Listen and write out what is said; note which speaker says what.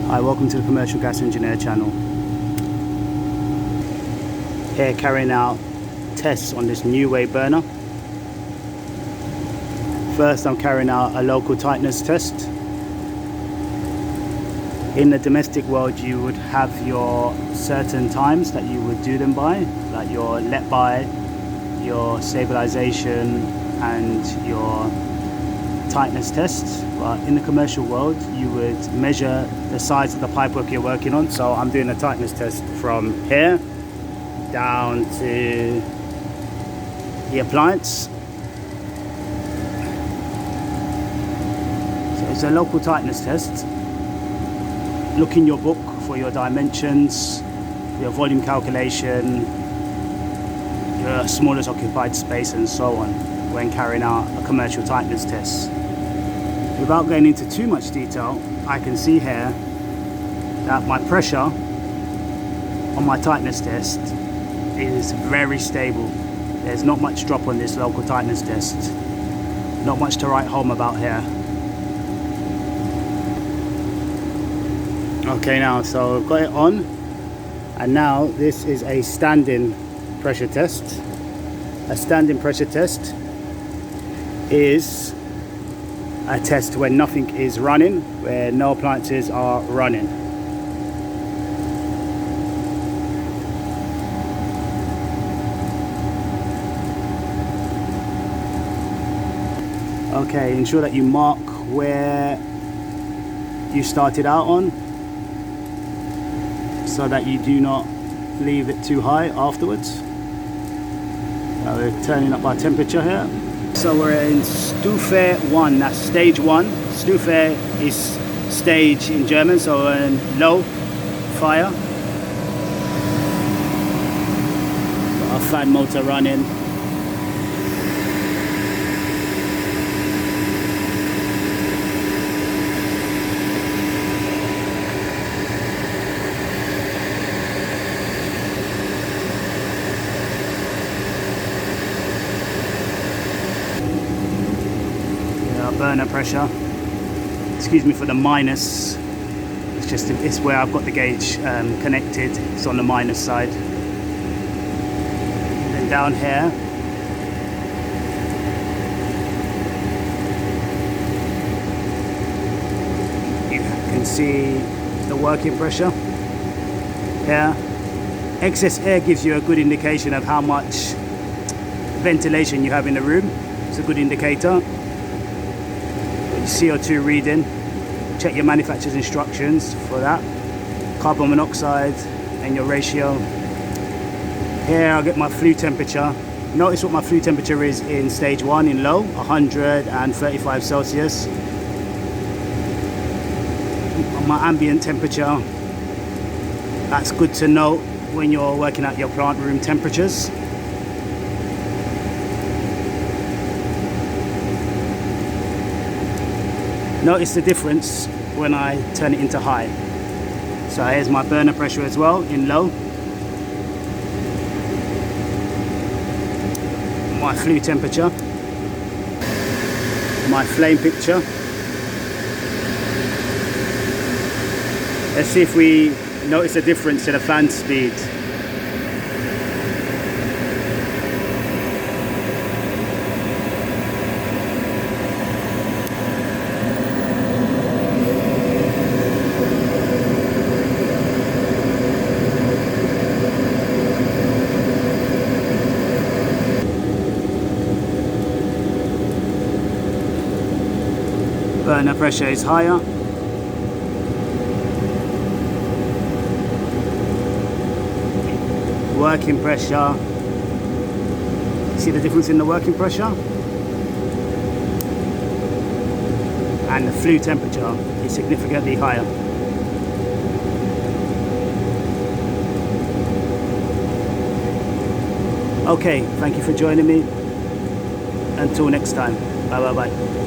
Speaker 1: Hi, welcome to the Commercial Gas Engineer channel. Here carrying out tests on this new way burner. First I'm carrying out a local tightness test. In the domestic world you would have your certain times that you would do them by, like your let by, your stabilization and your tightness tests. But in the commercial world you would measure the size of the pipework you're working on. So I'm doing a tightness test from here down to the appliance. So it's a local tightness test. Look in your book for your dimensions, your volume calculation, your smallest occupied space and so on when carrying out a commercial tightness test. Without going into too much detail, I can see here that my pressure on my tightness test is very stable. There's not much drop on this local tightness test. Not much to write home about here. Okay, now so I've got it on, and now this is a standing pressure test. A standing pressure test is a test when nothing is running, where no appliances are running. Okay, ensure that you mark where you started out on so that you do not leave it too high afterwards. Now we're turning up our temperature here. So we're in Stufe 1, that's stage 1. Stufe is stage in German, so we're in low fire. Got our fan motor running. Burner pressure, excuse me for the minus, it's where I've got the gauge connected, it's on the minus side. And then down here you can see the working pressure here. Excess air gives you a good indication of how much ventilation you have in the room. It's a good indicator. CO2 reading, check your manufacturer's instructions for that. Carbon monoxide and your ratio. Here I'll get my flue temperature. Notice what my flue temperature is in stage 1 in low, 135 Celsius. On my ambient temperature, that's good to note when you're working at your plant room temperatures. Notice the difference when I turn it into high. So here's my burner pressure as well in low. My flue temperature. My flame picture. Let's see if we notice a difference to the fan speed. Burner pressure is higher. Working pressure. See the difference in the working pressure? And the flue temperature is significantly higher. Okay, thank you for joining me. Until next time. Bye bye bye.